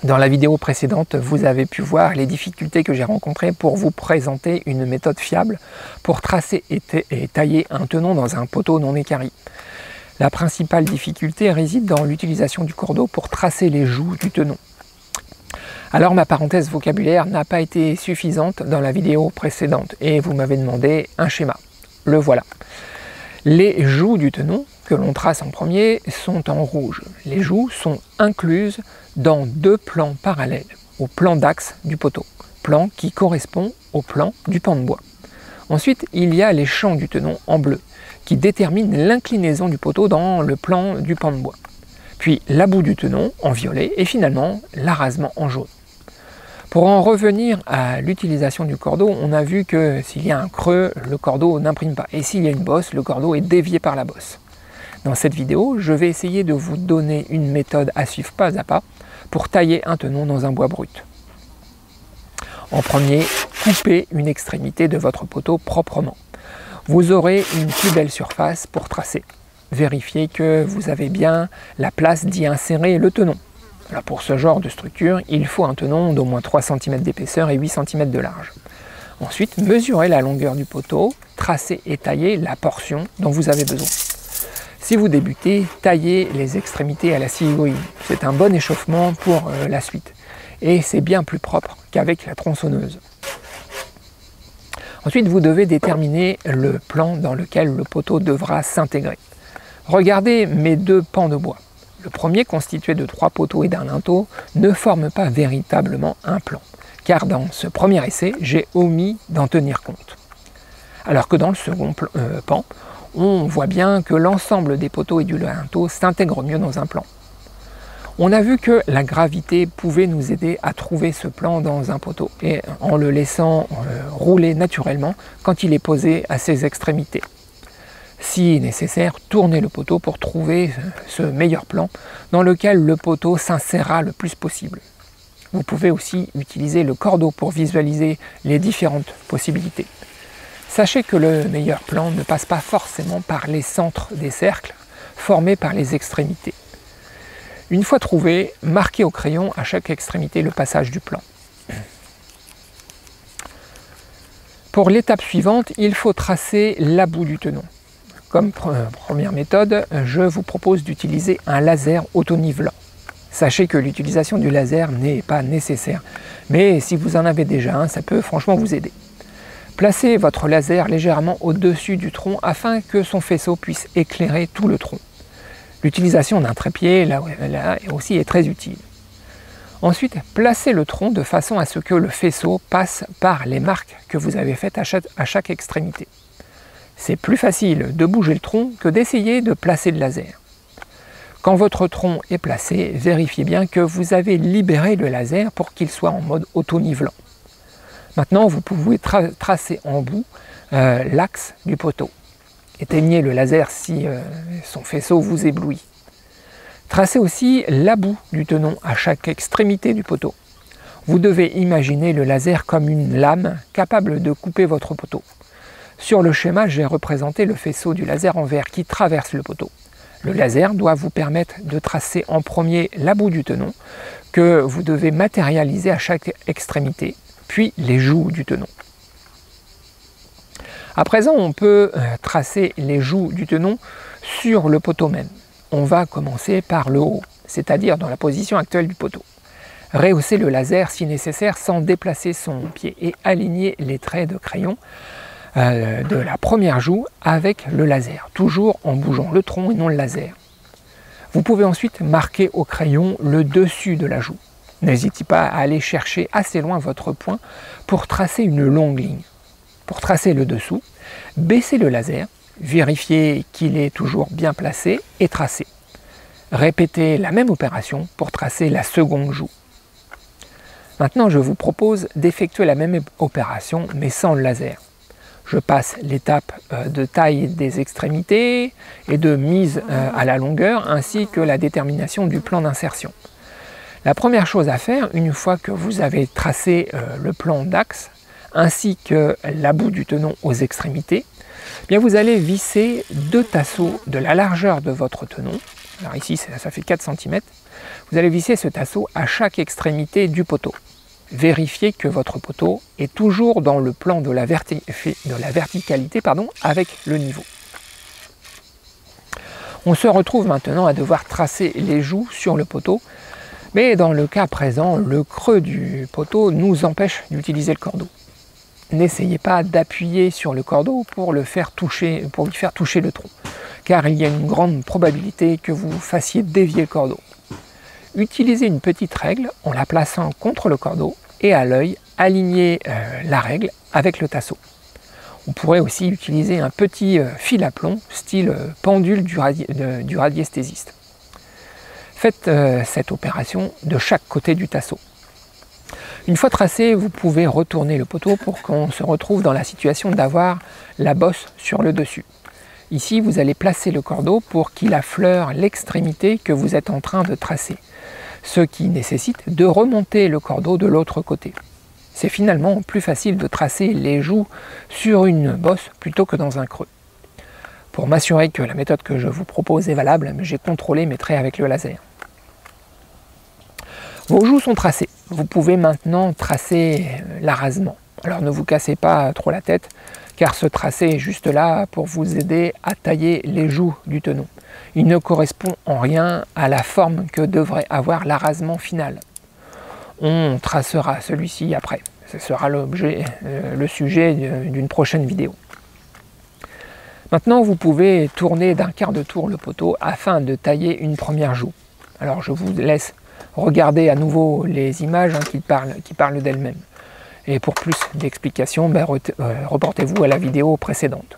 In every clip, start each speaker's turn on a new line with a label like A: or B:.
A: Dans la vidéo précédente, vous avez pu voir les difficultés que j'ai rencontrées pour vous présenter une méthode fiable pour tracer et tailler un tenon dans un poteau non équarri. La principale difficulté réside dans l'utilisation du cordeau pour tracer les joues du tenon. Alors ma parenthèse vocabulaire n'a pas été suffisante dans la vidéo précédente et vous m'avez demandé un schéma. Le voilà. Les joues du tenon que l'on trace en premier sont en rouge. Les joues sont incluses dans deux plans parallèles au plan d'axe du poteau, plan qui correspond au plan du pan de bois. Ensuite, il y a les champs du tenon en bleu qui déterminent l'inclinaison du poteau dans le plan du pan de bois. Puis la boue du tenon en violet et finalement l'arasement en jaune. Pour en revenir à l'utilisation du cordeau, on a vu que s'il y a un creux, le cordeau n'imprime pas. Et s'il y a une bosse, le cordeau est dévié par la bosse. Dans cette vidéo, je vais essayer de vous donner une méthode à suivre pas à pas pour tailler un tenon dans un bois brut. En premier, coupez une extrémité de votre poteau proprement. Vous aurez une plus belle surface pour tracer. Vérifiez que vous avez bien la place d'y insérer le tenon. Alors pour ce genre de structure, il faut un tenon d'au moins 3 cm d'épaisseur et 8 cm de large. Ensuite, mesurez la longueur du poteau, tracez et taillez la portion dont vous avez besoin. Si vous débutez, taillez les extrémités à la scie aiguille. C'est un bon échauffement pour la suite. Et c'est bien plus propre qu'avec la tronçonneuse. Ensuite, vous devez déterminer le plan dans lequel le poteau devra s'intégrer. Regardez mes deux pans de bois. Le premier, constitué de 3 poteaux et d'un linteau, ne forme pas véritablement un plan, car dans ce premier essai, j'ai omis d'en tenir compte. Alors que dans le second pan, on voit bien que l'ensemble des poteaux et du linteau s'intègrent mieux dans un plan. On a vu que la gravité pouvait nous aider à trouver ce plan dans un poteau, et en le laissant rouler naturellement quand il est posé à ses extrémités. Si nécessaire, tournez le poteau pour trouver ce meilleur plan dans lequel le poteau s'insérera le plus possible. Vous pouvez aussi utiliser le cordeau pour visualiser les différentes possibilités. Sachez que le meilleur plan ne passe pas forcément par les centres des cercles formés par les extrémités. Une fois trouvé, marquez au crayon à chaque extrémité le passage du plan. Pour l'étape suivante, il faut tracer la boue du tenon. Comme première méthode, je vous propose d'utiliser un laser autonivelant. Sachez que l'utilisation du laser n'est pas nécessaire, mais si vous en avez déjà un, ça peut franchement vous aider. Placez votre laser légèrement au-dessus du tronc afin que son faisceau puisse éclairer tout le tronc. L'utilisation d'un trépied là aussi est très utile. Ensuite, placez le tronc de façon à ce que le faisceau passe par les marques que vous avez faites à chaque extrémité. C'est plus facile de bouger le tronc que d'essayer de placer le laser. Quand votre tronc est placé, vérifiez bien que vous avez libéré le laser pour qu'il soit en mode auto-nivelant. Maintenant, vous pouvez tracer en bout l'axe du poteau. Éteignez le laser si son faisceau vous éblouit. Tracez aussi la boue du tenon à chaque extrémité du poteau. Vous devez imaginer le laser comme une lame capable de couper votre poteau. Sur le schéma, j'ai représenté le faisceau du laser en vert qui traverse le poteau. Le laser doit vous permettre de tracer en premier la boue du tenon, que vous devez matérialiser à chaque extrémité, puis les joues du tenon. À présent, on peut tracer les joues du tenon sur le poteau même. On va commencer par le haut, c'est-à-dire dans la position actuelle du poteau. Rehaussez le laser si nécessaire sans déplacer son pied et alignez les traits de crayon de la première joue avec le laser, toujours en bougeant le tronc et non le laser. Vous pouvez ensuite marquer au crayon le dessus de la joue. N'hésitez pas à aller chercher assez loin votre point pour tracer une longue ligne. Pour tracer le dessous, baissez le laser, vérifiez qu'il est toujours bien placé et tracé. Répétez la même opération pour tracer la seconde joue. Maintenant, je vous propose d'effectuer la même opération mais sans le laser. Je passe l'étape de taille des extrémités et de mise à la longueur ainsi que la détermination du plan d'insertion. La première chose à faire, une fois que vous avez tracé le plan d'axe ainsi que la boue du tenon aux extrémités, Bien, vous allez visser 2 tasseaux de la largeur de votre tenon. Alors ici, ça fait 4 cm. Vous allez visser ce tasseau à chaque extrémité du poteau. Vérifiez que votre poteau est toujours dans le plan de la verticalité avec le niveau. On se retrouve maintenant à devoir tracer les joues sur le poteau, mais dans le cas présent, le creux du poteau nous empêche d'utiliser le cordeau. N'essayez pas d'appuyer sur le cordeau pour lui faire toucher le tronc, car il y a une grande probabilité que vous fassiez dévier le cordeau. Utilisez une petite règle en la plaçant contre le cordeau et à l'œil, alignez la règle avec le tasseau. On pourrait aussi utiliser un petit fil à plomb, style pendule du radiesthésiste. Faites cette opération de chaque côté du tasseau. Une fois tracé, vous pouvez retourner le poteau pour qu'on se retrouve dans la situation d'avoir la bosse sur le dessus. Ici, vous allez placer le cordeau pour qu'il affleure l'extrémité que vous êtes en train de tracer, ce qui nécessite de remonter le cordeau de l'autre côté. C'est finalement plus facile de tracer les joues sur une bosse plutôt que dans un creux. Pour m'assurer que la méthode que je vous propose est valable, j'ai contrôlé mes traits avec le laser. Vos joues sont tracées. Vous pouvez maintenant tracer l'arasement. Alors ne vous cassez pas trop la tête, car ce tracé est juste là pour vous aider à tailler les joues du tenon. Il ne correspond en rien à la forme que devrait avoir l'arasement final. On tracera celui-ci après. Ce sera le sujet d'une prochaine vidéo. Maintenant, vous pouvez tourner d'un quart de tour le poteau afin de tailler une première joue. Alors je vous laisse regarder à nouveau les images qui parlent d'elles-mêmes. Et pour plus d'explications, reportez-vous à la vidéo précédente.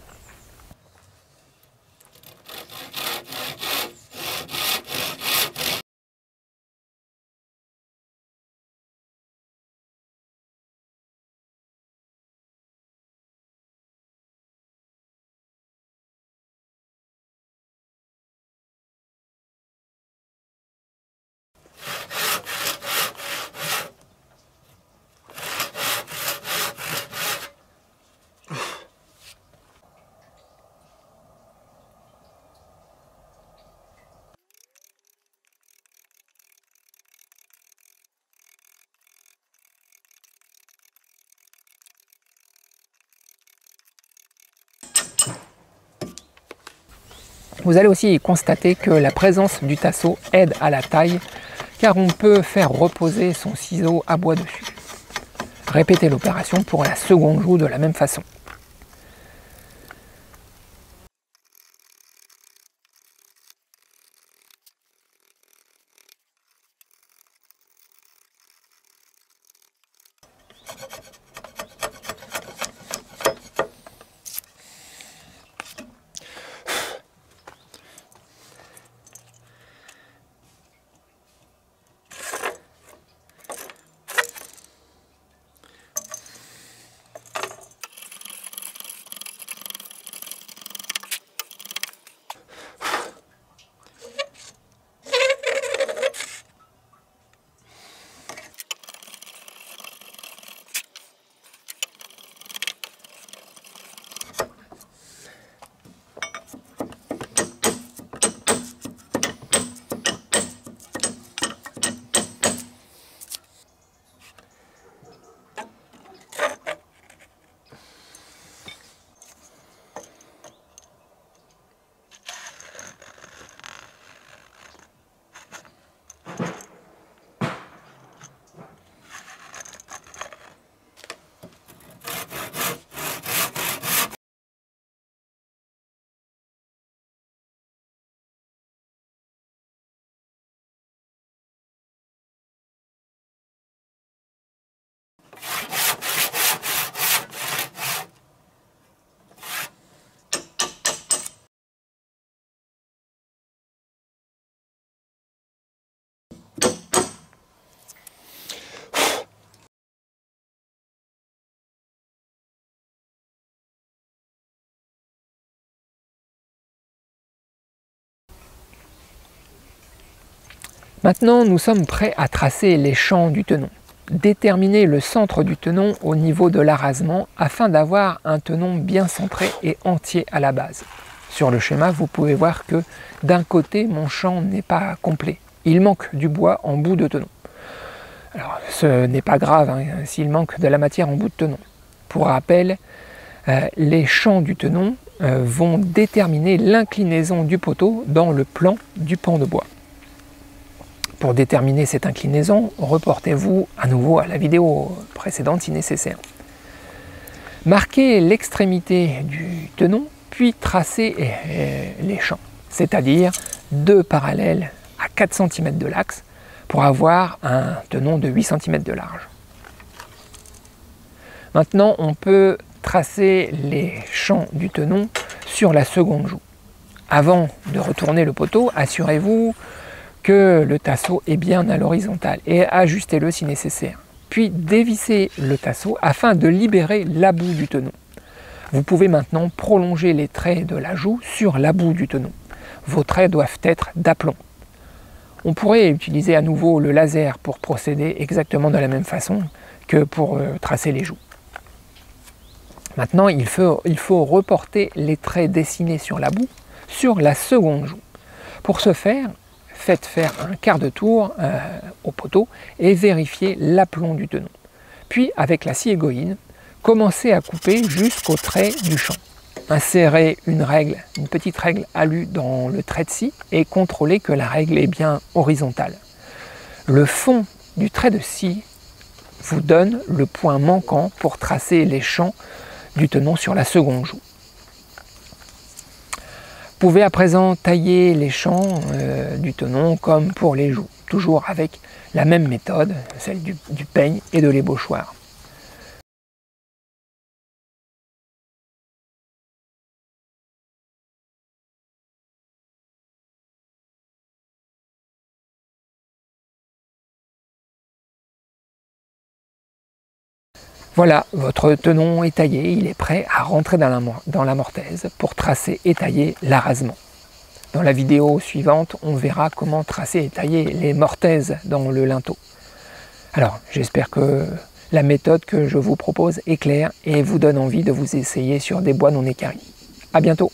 A: Vous allez aussi constater que la présence du tasseau aide à la taille, car on peut faire reposer son ciseau à bois dessus. Répétez l'opération pour la seconde joue de la même façon. Maintenant, nous sommes prêts à tracer les champs du tenon. déterminez le centre du tenon au niveau de l'arasement afin d'avoir un tenon bien centré et entier à la base. Sur le schéma, vous pouvez voir que d'un côté, mon champ n'est pas complet. Il manque du bois en bout de tenon. Alors, ce n'est pas grave hein, s'il manque de la matière en bout de tenon. Pour rappel, les champs du tenon vont déterminer l'inclinaison du poteau dans le plan du pan de bois. Pour déterminer cette inclinaison, reportez-vous à nouveau à la vidéo précédente si nécessaire. Marquez l'extrémité du tenon, puis tracez les champs, c'est-à-dire 2 parallèles à 4 cm de l'axe pour avoir un tenon de 8 cm de large. Maintenant, on peut tracer les champs du tenon sur la seconde joue. Avant de retourner le poteau, assurez-vous que le tasseau est bien à l'horizontale et ajustez-le si nécessaire. Puis dévissez le tasseau afin de libérer l'about du tenon. Vous pouvez maintenant prolonger les traits de la joue sur l'about du tenon. Vos traits doivent être d'aplomb. On pourrait utiliser à nouveau le laser pour procéder exactement de la même façon que pour tracer les joues. Maintenant, il faut reporter les traits dessinés sur l'about sur la seconde joue. Pour ce faire, faites faire un quart de tour au poteau et vérifiez l'aplomb du tenon. Puis, avec la scie égoïne, commencez à couper jusqu'au trait du champ. Insérez une petite règle alue dans le trait de scie et contrôlez que la règle est bien horizontale. Le fond du trait de scie vous donne le point manquant pour tracer les champs du tenon sur la seconde joue. Vous pouvez à présent tailler les champs du tenon comme pour les joues, toujours avec la même méthode, celle du peigne et de l'ébauchoir. Voilà, votre tenon est taillé, il est prêt à rentrer dans la mortaise pour tracer et tailler l'arasement. Dans la vidéo suivante, on verra comment tracer et tailler les mortaises dans le linteau. Alors, j'espère que la méthode que je vous propose est claire et vous donne envie de vous essayer sur des bois non équarris. À bientôt!